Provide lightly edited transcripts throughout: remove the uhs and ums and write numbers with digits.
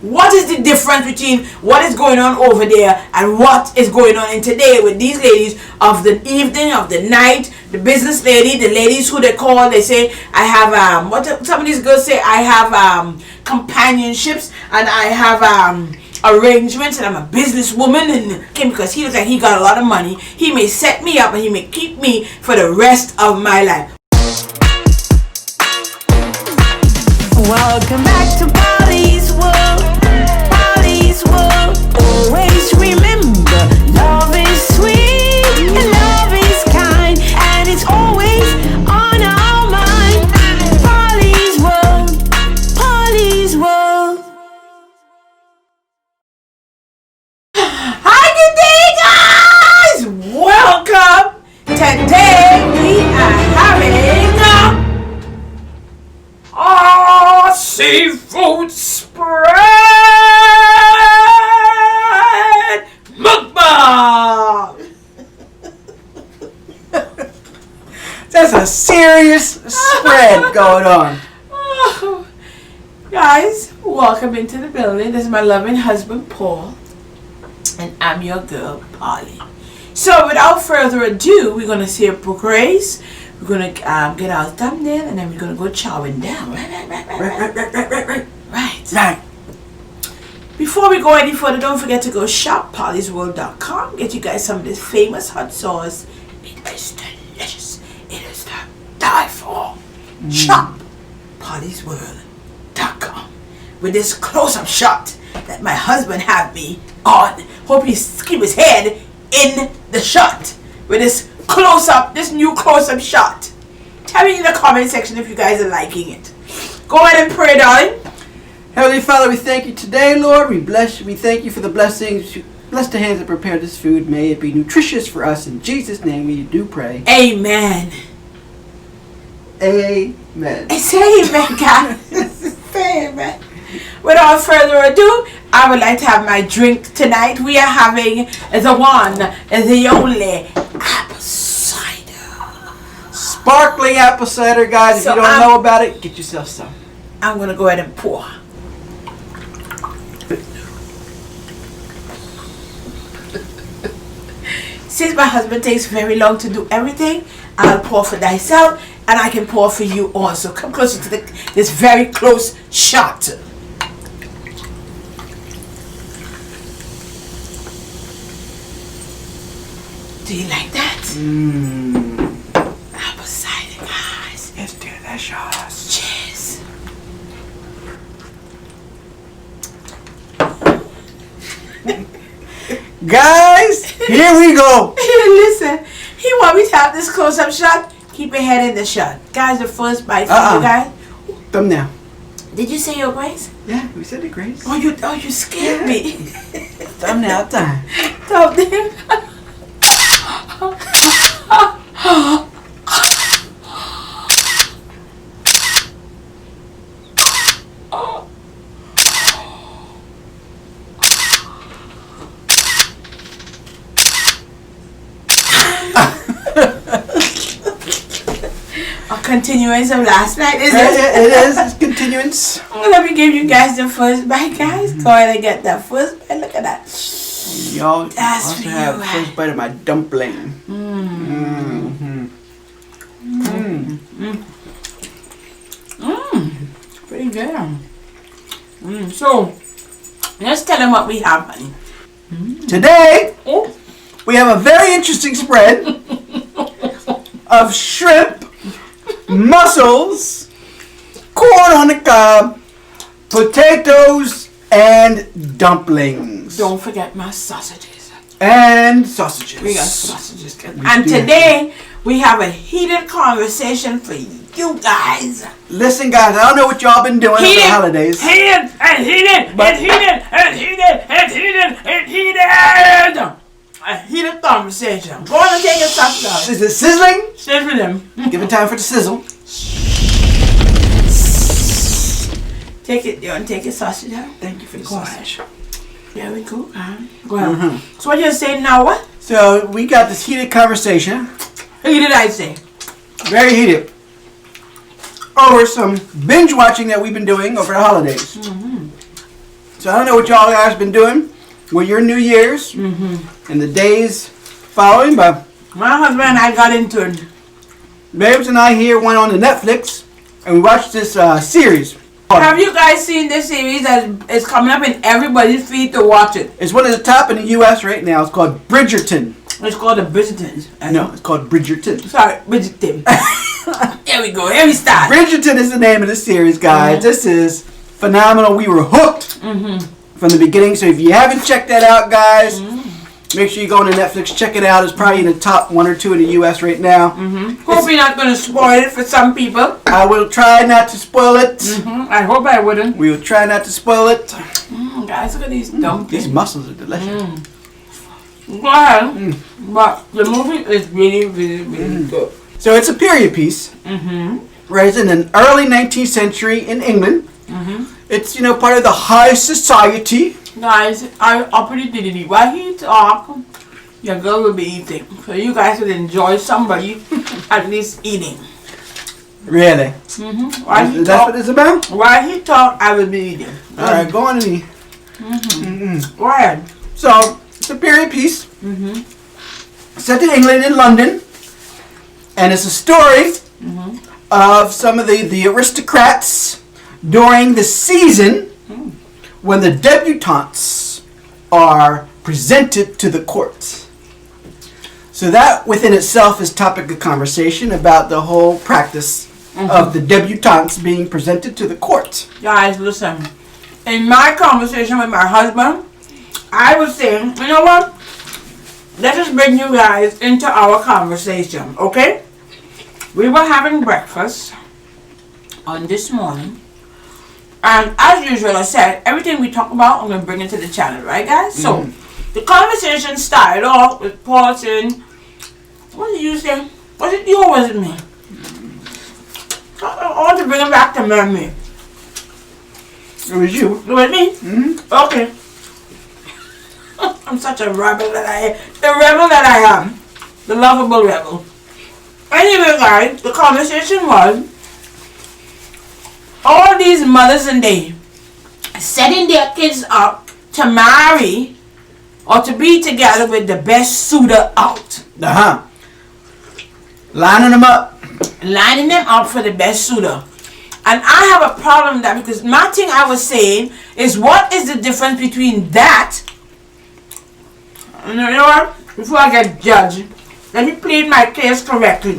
What is the difference between what is going on over there and what is going on in today with these ladies of the evening, of the night, the business lady, the ladies who they call, they say, I have, what some of these girls say, I have companionships and I have arrangements and I'm a businesswoman, and because he looks like he got a lot of money, he may set me up and he may keep me for the rest of my life. Welcome back to Pollys World. Pollys World. Always remember, love is sweet and love is kind, and it's always on our mind. Pollys World. Pollys World. Hi, good day, guys! Welcome! Today we are having seafood spread mukbang. That's a serious spread going on. Oh, guys, welcome into the building. This is my loving husband Paul, and I'm your girl Polly. So without further ado, we're gonna say a book race. We're gonna get our thumbnail and then we're gonna go chowing down. Right. Before we go any further, don't forget to go shop pollysworld.com. Get you guys some of this famous hot sauce. It is delicious. It is to die for. Shop pollysworld.com with this close-up shot that my husband had me on. Hope he keep his head in the shot with this close-up, this new close-up shot. Tell me in the comment section if you guys are liking it. Go ahead and pray, darling. Heavenly Father, we thank you today, Lord. We bless you. We thank you for the blessings. Bless the hands that prepared this food. May it be nutritious for us. In Jesus' name we do pray. Amen. Amen. Say amen, guys. Say amen. Without further ado, I would like to have my drink tonight. We are having the one, the only apple cider. Sparkling apple cider, guys. So if you don't know about it, get yourself some. I'm going to go ahead and pour. Since my husband takes very long to do everything, I'll pour for thyself and I can pour for you also. Come closer to this very close shot. Do you like that? Apple cider, guys. It's delicious. Cheers. Guys, here we go. Listen, he want me to have this close-up shot. Keep your head in the shot. Guys, the first bite for you guys. Thumbnail. Did you say your grace? Yeah, we said it, Grace. Oh, you scared me. Thumbnail time. Thumbnail. Continuance of last night, is it? It is. It's continuance. Let me give you guys the first bite, guys. Go ahead and get that first bite. Look at that. Y'all That's also for have you, first bite of my dumpling. Pretty good. So, let's tell them what we have, honey. Today, we have a very interesting spread of shrimp, mussels, corn on the cob, potatoes, and dumplings. Don't forget my sausages. And sausages. We got sausages. And today, we have a heated conversation for you guys. Listen, guys, I don't know what y'all been doing for the holidays. Heated and heated and heated and heated and heated and heated. A heated conversation. Go on and take your sauce down. Is it sizzling? Sizzle them. Give it time for the sizzle. Take it, you want to take your sausage out? Thank you for the Go sausage. ahead. There we go. Go ahead. So what you're saying now, what? So we got this heated conversation. Heated, I say. Very heated. Over some binge watching that we've been doing over the holidays. So I don't know what y'all guys been doing with your New Year's and the days following, but My husband and I got into it. Babes and I here went on to Netflix and we watched this series. Have you guys seen this series that is coming up in everybody's feed to watch it? It's one of the top in the U.S. right now. It's called Bridgerton. It's called the Bridgerton. No, it's called Bridgerton. Sorry, Bridgerton. Here we go. Here we start. Bridgerton is the name of the series, guys. This is phenomenal. We were hooked from the beginning. So if you haven't checked that out, guys, make sure you go on to Netflix. Check it out. It's probably in the top 1 or 2 in the U.S. right now. Hope you're not going to spoil it for some people. I will try not to spoil it. I hope I wouldn't. We will try not to spoil it. Guys, look at these dumplings. These mussels are delicious. Go ahead. But the movie is really, really, really good. So it's a period piece. Raised in the early 19th century in England. It's, you know, part of the high society. Guys, I uppity diddy. While he talk, your girl will be eating. So you guys will enjoy somebody at least eating. Really? While he That's talk, what it's about? while he talk, I will be eating. Alright, go on and eat. Go ahead. So, it's a period piece. Set in England in London. And it's a story of some of the aristocrats during the season when the debutantes are presented to the court. So that within itself is topic of conversation about the whole practice of the debutantes being presented to the court. Guys, listen. In my conversation with my husband, I was saying, you know what? Let us bring you guys into our conversation, okay? We were having breakfast on this morning. And as usual, I said, everything we talk about, I'm going to bring it to the channel, right, guys? So, the conversation started off with Paul saying, what did you say? Was it you or was it me? I want to bring it back to memory. It was you. You with me? Okay. I'm such a rebel that I am. The rebel that I am. The lovable rebel. Anyway, guys, the conversation was all these mothers and they setting their kids up to marry or to be together with the best suitor out. Lining them up. Lining them up for the best suitor. And I have a problem with that because my thing I was saying is what is the difference between that, you know what, before I get judged, let me plead my case correctly.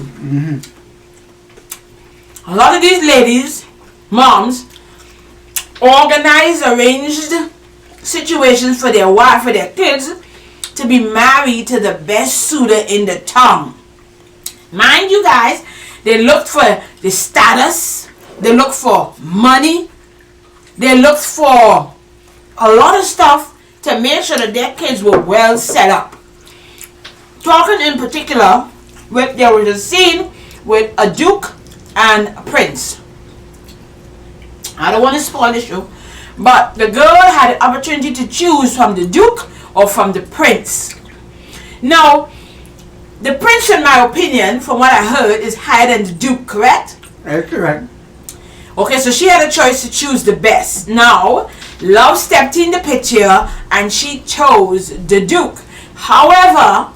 A lot of these ladies, moms, organize, arranged situations for their wife, for their kids to be married to the best suitor in the town. Mind you guys, they look for the status, they look for money, they look for a lot of stuff to make sure that their kids were well set up. Talking in particular, there was a scene with a duke and a prince. I don't want to spoil the show, but the girl had the opportunity to choose from the duke or from the prince. Now, the prince, in my opinion, from what I heard, is higher than the duke, correct? That's correct. Okay, so she had a choice to choose the best. Now, love stepped in the picture and she chose the duke. However,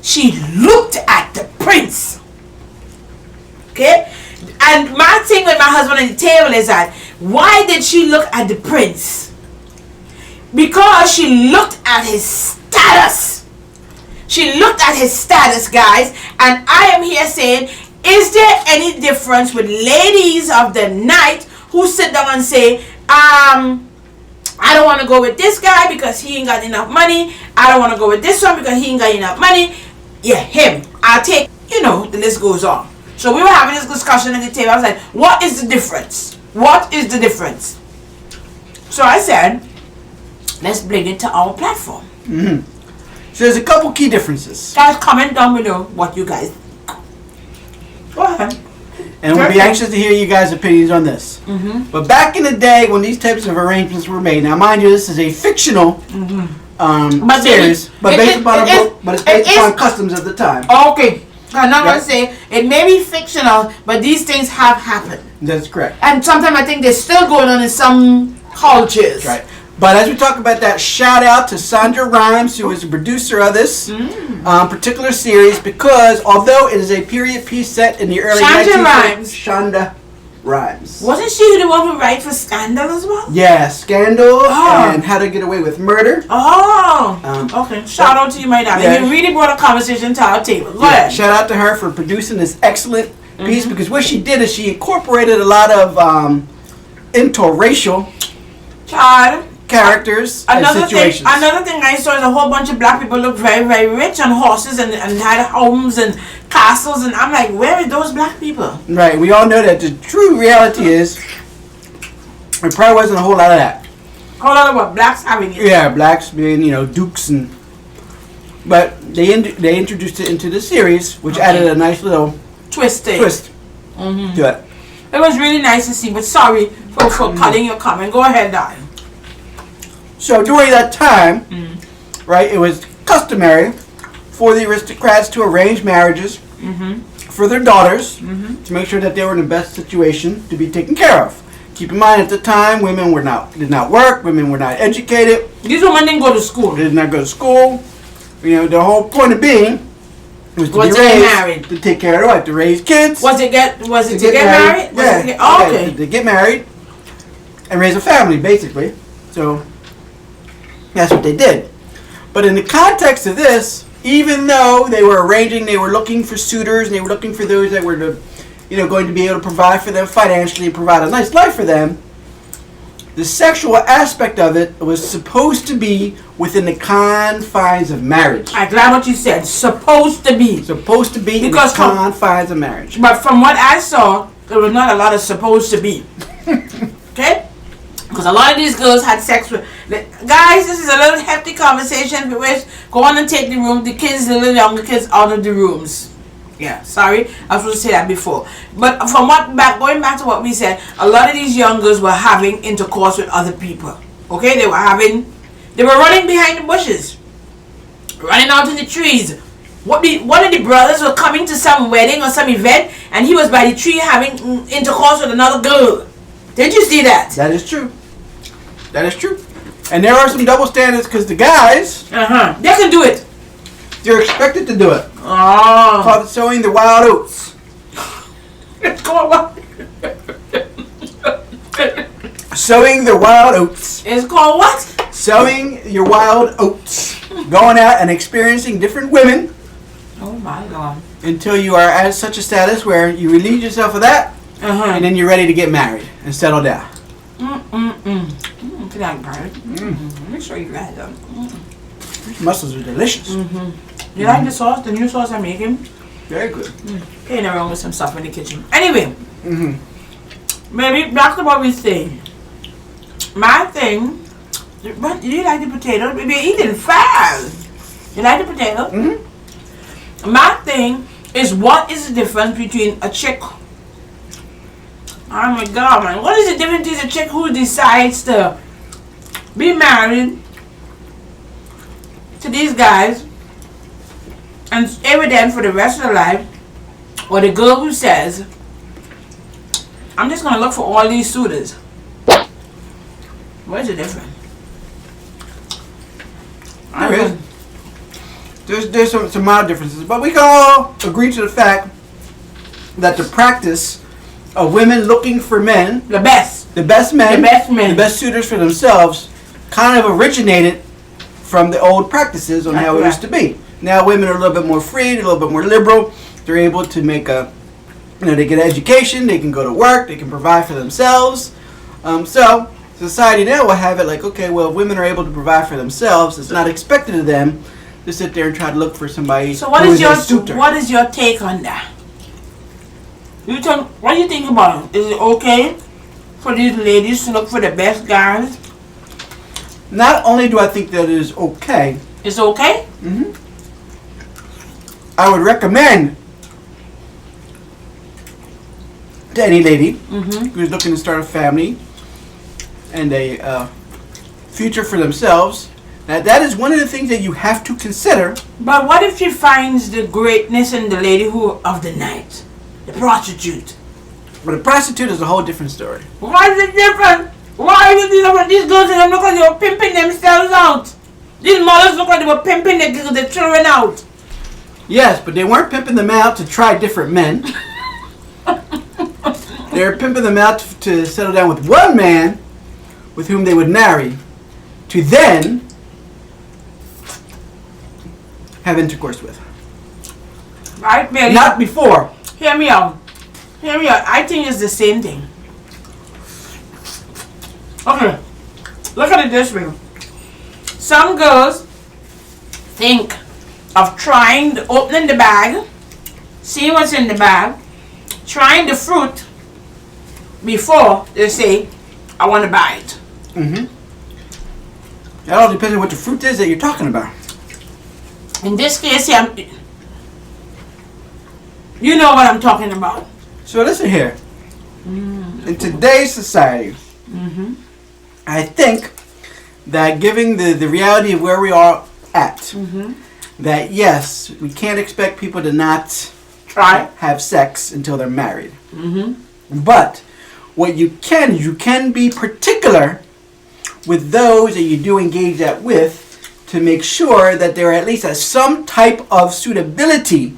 she looked at the prince. Okay? And my thing with my husband at the table is that, why did she look at the prince? Because she looked at his status. She looked at his status, guys. And I am here saying, is there any difference with ladies of the night who sit down and say, I don't want to go with this guy because he ain't got enough money. I don't want to go with this one because he ain't got enough money. Yeah, him. I'll take, you know, the list goes on. So we were having this discussion at the table. I was like, what is the difference? What is the difference? So I said, let's bring it to our platform. So there's a couple key differences. Guys, comment down below what you guys. Go ahead. And we'll be anxious to hear you guys' opinions on this. But back in the day when these types of arrangements were made, now mind you, this is a fictional series, but it's based upon customs of the time. Okay. I'm not going to say, it may be fictional, but these things have happened. That's correct. And sometimes I think they're still going on in some cultures. Right. But as we talk about that, shout out to Shonda Rhimes, who is the producer of this particular series, because although it is a period piece set in the early 1900s, Shonda Rhimes. Wasn't she the one who wrote for Scandal as well? Yeah, Scandal and How to Get Away with Murder. Okay. Shout out to you, my darling. Yeah. You really brought a conversation to our table. Go ahead. Shout out to her for producing this excellent piece, because what she did is she incorporated a lot of interracial characters and situations. Another thing I saw is a whole bunch of black people look very, very rich on horses and had homes and castles, and I'm like, where are those black people? Right, we all know that the true reality is there probably wasn't a whole lot of that. A whole lot of what? Blacks having it. Yeah, blacks being, dukes and... But they introduced it into the series, which added a nice little twist to it. It was really nice to see, but sorry for cutting your comment. Go ahead, darling. So during that time, right, it was customary for the aristocrats to arrange marriages for their daughters to make sure that they were in the best situation to be taken care of. Keep in mind, at the time, women did not work, women were not educated. These women didn't go to school. They did not go to school. The whole point of being was to be married, to take care of their wife, to raise kids. Was it to get married? Yeah. To get married and raise a family, basically. So that's what they did. But in the context of this, even though they were arranging, they were looking for suitors, and they were looking for those that were going to be able to provide for them financially and provide a nice life for them, the sexual aspect of it was supposed to be within the confines of marriage. I'm glad what you said. Supposed to be. Supposed to be because in the confines of marriage. But from what I saw, there was not a lot of supposed to be. Okay? Because a lot of these girls had sex with... Guys, this is a little hefty conversation. Go on and take the kids, the little younger kids, out of the rooms. Yeah, sorry, I was supposed to say that before. But from going back to what we said, a lot of these young girls were having intercourse with other people. Okay, they were running behind the bushes, running out in the trees. One of the brothers were coming to some wedding or some event, and he was by the tree having intercourse with another girl. Did you see that? That is true. That is true. And there are some double standards because the guys, they can do it. They're expected to do it. Oh. Called sowing the wild oats. It's called what? Sowing the wild oats. It's called what? Sowing your wild oats. Going out and experiencing different women. Oh my God. Until you are at such a status where you relieve yourself of that, and then you're ready to get married and settle down. Make sure you got them. These mussels are delicious. You like the sauce? The new sauce I'm making? Very good. Ain't no wrong with some stuff in the kitchen. Anyway, maybe back to what we say. My thing, but do you like the potato? Maybe you're eating fast. You like the potato? My thing is, what is the difference between a chick? Oh my God, man! What is the difference between a chick who decides to be married to these guys and stay with them for the rest of their life, or the girl who says, I'm just gonna look for all these suitors? What's the difference? There's some mild differences, but we can all agree to the fact that the practice of women looking for men, the best suitors for themselves, kind of originated from the old practices on how it used to be. Now women are a little bit more free, a little bit more liberal. They're able to make they get an education, they can go to work, they can provide for themselves. So society now will have it like, okay, well, if women are able to provide for themselves, it's not expected of them to sit there and try to look for somebody. So what is your take on that? What do you think about it? Is it okay for these ladies to look for the best guys? Not only do I think that it is okay. It's okay? I would recommend to any lady who's looking to start a family and a future for themselves, that is one of the things that you have to consider. But what if she finds the greatness in the lady of the night? The prostitute. But a prostitute is a whole different story. Why is it different? Why are you doing that? These girls and them look like they were pimping themselves out. These mothers look like they were pimping the children out. Yes, but they weren't pimping them out to try different men. They were pimping them out to settle down with one man with whom they would marry, to then have intercourse with. Right, baby? Not before. Hear me out. Hear me out. I think it's the same thing. Okay. Look at it this way. Some girls think of trying, opening the bag, seeing what's in the bag, trying the fruit before they say, I want to buy it. Mm-hmm. It all depends on what the fruit is that you're talking about. In this case here, you know what I'm talking about. So listen here. In today's society, I think that given the reality of where we are at, that yes, we can't expect people to not have sex until they're married. But what you can be particular with those that you do engage that with to make sure that there at least has some type of suitability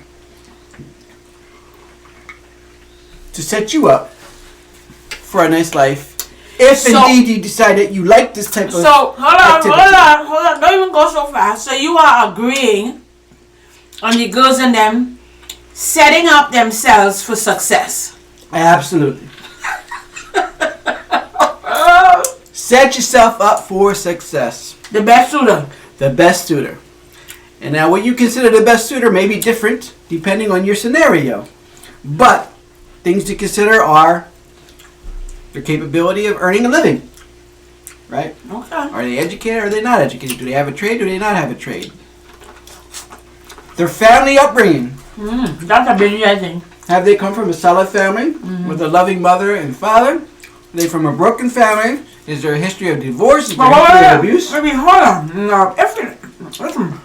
to set you up for a nice life. If indeed you decide that you like this type of hold on. Don't even go so fast. So you are agreeing on the girls and them setting up themselves for success. Absolutely. Set yourself up for success. The best suitor. The best suitor. And now what you consider the best suitor may be different depending on your scenario. But things to consider are their capability of earning a living. Right? Okay. Are they educated or are they not educated? Do they have a trade or do they not have a trade? Their family upbringing. That's a big thing. Have they come from a solid family with a loving mother and father? Are they from a broken family? Is there a history of divorce? Is there a history of abuse? I mean, hold on. No, listen.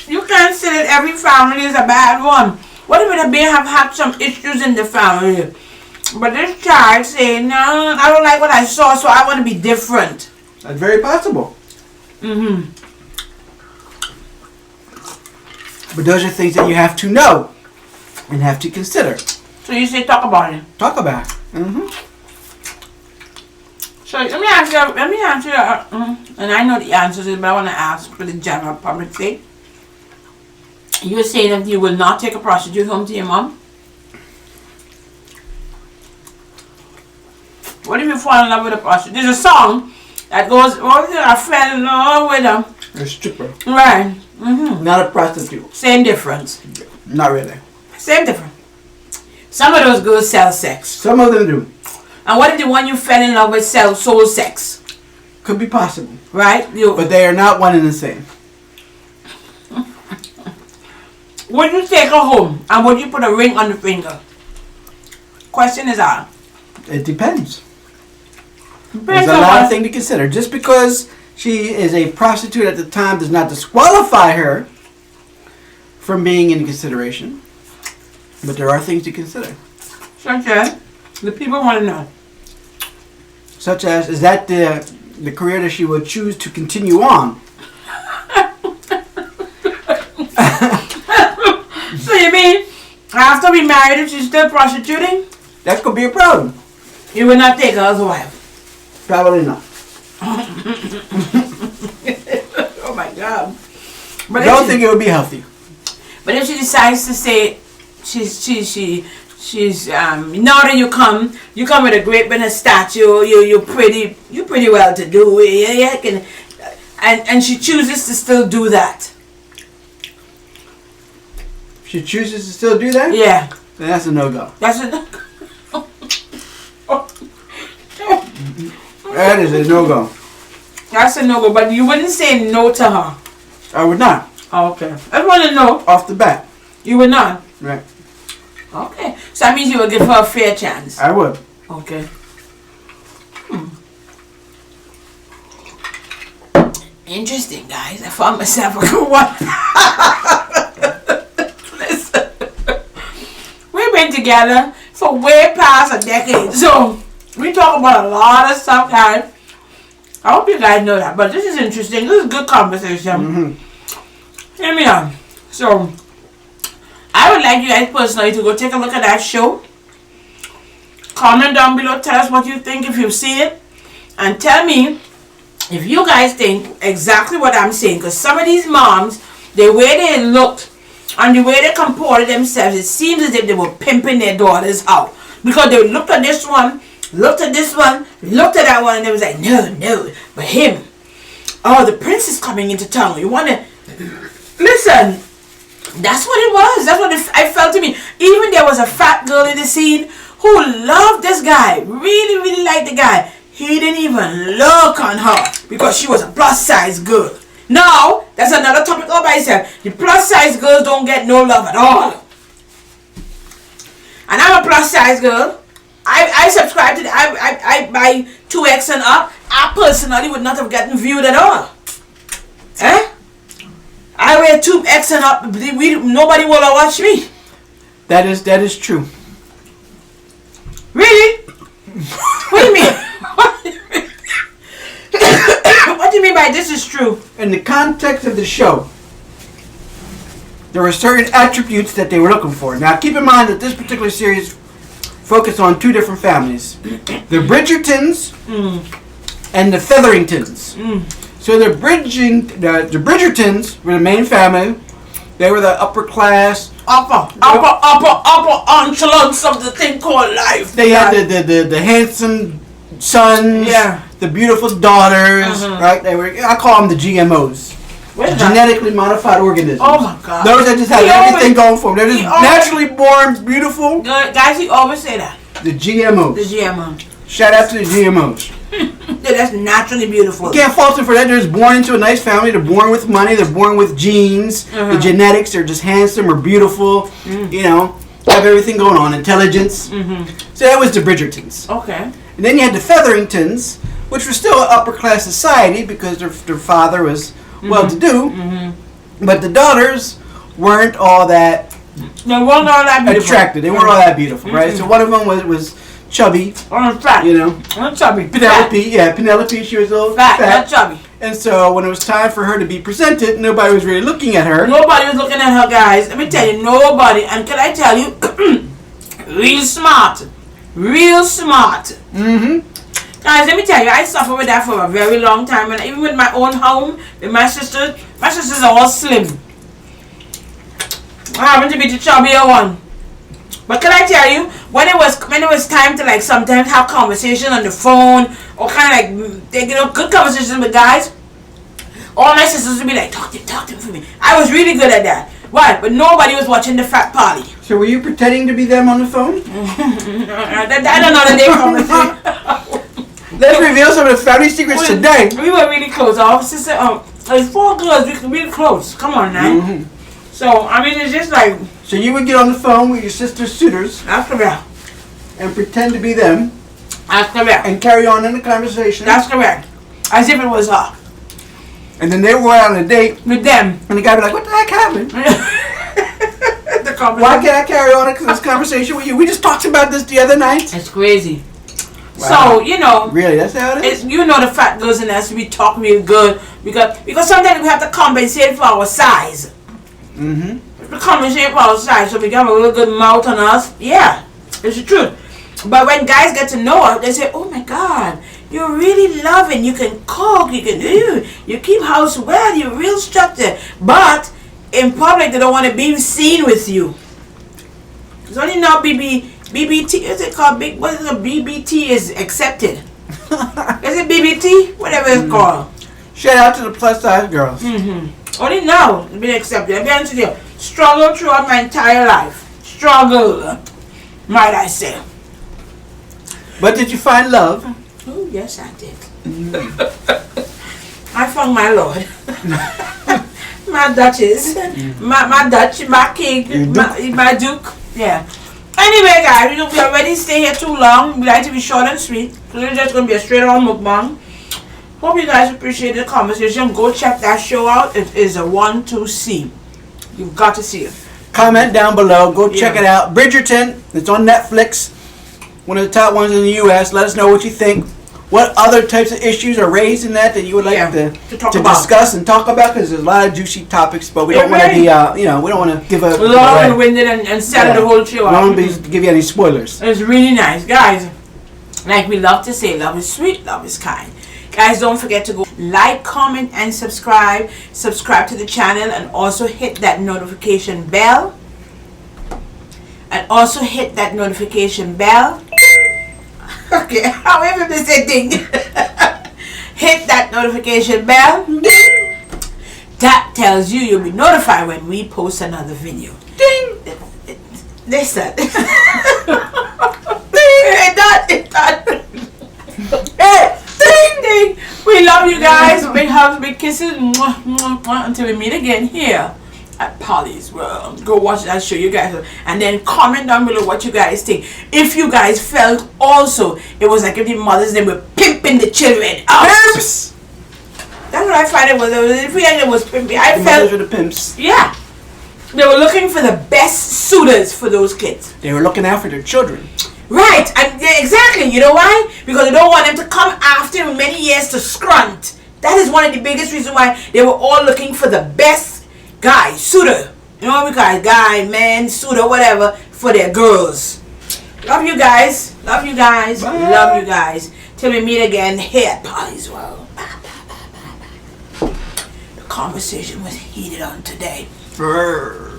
You can't say that every family is a bad one. What if they may have had some issues in the family? But this child saying, no, I don't like what I saw, so I want to be different. That's very possible. But those are things that you have to know and have to consider. So you say talk about it. Talk about it. So let me ask you, and I know the answers, but I want to ask for the general public sake. You were saying that you will not take a prostitute home to your mom? What if you fall in love with a prostitute? There's a song that goes, I fell in love with her. A stripper. Right. Not a prostitute. Same difference. Not really. Same difference. Some of those girls sell sex. Some of them do. And what if the one you fell in love with sold sex? Could be possible. Right? But they are not one and the same. Would you take her home and would you put a ring on the finger? Question is all. It depends. Depends There's a on lot what- of things to consider. Just because she is a prostitute at the time does not disqualify her from being in consideration. But there are things to consider. Such as, the people want to know. Such as, is that the career that she would choose to continue on? So you mean, after we married if she's still prostituting, That could be a problem. you will not take her as a wife? Probably not. Oh my God. But I don't think it would be healthy. But if she decides to say she's now that you come with a great big statue, you're pretty well to do, and she chooses to still do that. She chooses to still do that? Yeah. Then that's a no-go. That's it. That is a no-go. That's a no-go, but you wouldn't say no to her. I would not. Oh, okay. I want to know. Off the bat. You would not? Right. Okay. So that means you would give her a fair chance. I would. Okay. Interesting, guys. I found myself a good one. Listen. We've been together for way past a decade. So We talk about a lot of stuff, guys. I hope you guys know that. But this is interesting. This is good conversation. Hear me out. So, I would like you guys personally to go take a look at that show. Comment down below. Tell us what you think if you've seen it. And tell me if you guys think exactly what I'm saying. Because some of these moms, the way they looked and the way they comported themselves, it seems as if they were pimping their daughters out. Because they looked at this one, looked at this one, looked at that one, and they was like, no, but him. Oh, the prince is coming into town. You want to... Listen, that's what it was. That's what I felt to me. Even there was a fat girl in the scene who loved this guy. Really, really liked the guy. He didn't even look on her because she was a plus size girl. Now, that's another topic all by itself. The plus size girls don't get no love at all. And I'm a plus size girl. I subscribe to I buy 2X and up. I personally would not have gotten viewed at all. Eh? I wear 2X and up. Nobody will watch me. That is true. Really? What do you mean? What do you mean by this is true? In the context of the show, there were certain attributes that they were looking for. Now, keep in mind that this particular series focused on two different families. The Bridgertons and the Featheringtons. So the Bridgertons were the main family. They were the upper class. Upper echelons of the thing called life. They had the handsome sons, the beautiful daughters, right? They were, I call them the GMOs. Genetically modified organisms. Oh my God. Those that just have everything going for them. They're just naturally born, beautiful. Guys, he always say that. The GMOs. The GMOs. Shout out to the GMOs. That's naturally beautiful. You can't fault them for that. They're just born into a nice family. They're born with money. They're born with genes. The genetics. They're just handsome or beautiful. You know, have everything going on. Intelligence. So that was the Bridgertons. Okay. And then you had the Featheringtons, which were still an upper class society because their father was well-to-do. But the daughters weren't all that. They weren't all that beautiful. Attractive. They weren't all that beautiful, right? So one of them was chubby. Fat. You know. Not chubby. Penelope. Fat. Yeah, Penelope. She was a little fat. Not chubby. And so when it was time for her to be presented, nobody was really looking at her. Nobody was looking at her, guys. Let me tell you, nobody. And can I tell you, real smart. Real smart. Guys, let me tell you, I suffered with that for a very long time. And even with my own home, with my sisters are all slim. I happen to be the chubbier one. But can I tell you, when it was time to like sometimes have conversation on the phone or kind of like good conversations with guys, all my sisters would be like, talk to him for me. I was really good at that. Why? But nobody was watching the fat Polly. So were you pretending to be them on the phone? I don't know the name conversation. Let's reveal some of the family secrets today. We were really close. Our sister, there's 4 girls. We were really close. Come on, man. So I mean, it's just like. So you would get on the phone with your sister's suitors. That's correct. And pretend to be them. That's correct. And carry on in the conversation. That's correct. As if it was her. And then they were out on a date with them. And the guy would be like, "What the heck happened? Why can't I carry on this conversation with you? We just talked about this the other night." It's crazy. Wow. So, you know. Really? That's how it is? You know the fat girls in us, we talk real good. Because sometimes we have to compensate for our size. We compensate for our size. So we have a real good mouth on us. Yeah. It's the truth. But when guys get to know us, they say, "Oh my God, you're really loving. You can cook. You can you keep house well. You're real structured." But in public, they don't want to be seen with you. It's only now BBT, is it called? What is it? BBT is accepted. Is it BBT? Whatever it's called. Shout out to the plus size girls. Only now it's been accepted. I'll be honest with you. Struggle throughout my entire life. Struggle, might I say. But did you find love? Oh, yes, I did. I found my Lord. My Duchess. My Dutch, my King, my Duke. Yeah. Anyway, guys, we already stay here too long. We like to be short and sweet. So it's just going to be a straight on mukbang. Hope you guys appreciate the conversation. Go check that show out. It is a 1 to see. You've got to see it. Comment down below. Go check it out. Bridgerton. It's on Netflix. one of the top ones in the U.S. Let us know what you think. What other types of issues are raised in that you would like to talk to about. discuss and talk about? Because there's a lot of juicy topics, but we don't want to be, we don't want to give a long-winded and set the whole show I out. don't want to give you any spoilers. It's really nice, guys. Like we love to say, love is sweet, love is kind. Guys, don't forget to go like, comment, and subscribe. Subscribe to the channel and also hit that notification bell. Okay, however they say ding. Hit that notification bell. That tells you you'll be notified when we post another video. Ding! Listen. It done. Hey, ding, ding. We love you guys. Big hugs, big kisses. Mwah, mwah, mwah. Until we meet again here at Pollys World. Go watch that show, you guys, and then comment down below what you guys think. If you guys felt also it was like if the mothers, they were pimping the children out. Pimps. That's what I find it was. If we it was pimping, I The felt mothers were the pimps. yeah. They were looking for the best suitors for those kids. They were looking after their children. Right, and yeah, exactly. You know why? Because they don't want them to come after in many years to scrunt. That is one of the biggest reasons why they were all looking for the best guy, suitor. You know what we call it? Guy, man, suitor, whatever, for their girls. Love you guys. Love you guys. Bye. Love you guys. Till we meet again here at Pollys World. The conversation was heated on today. Brr.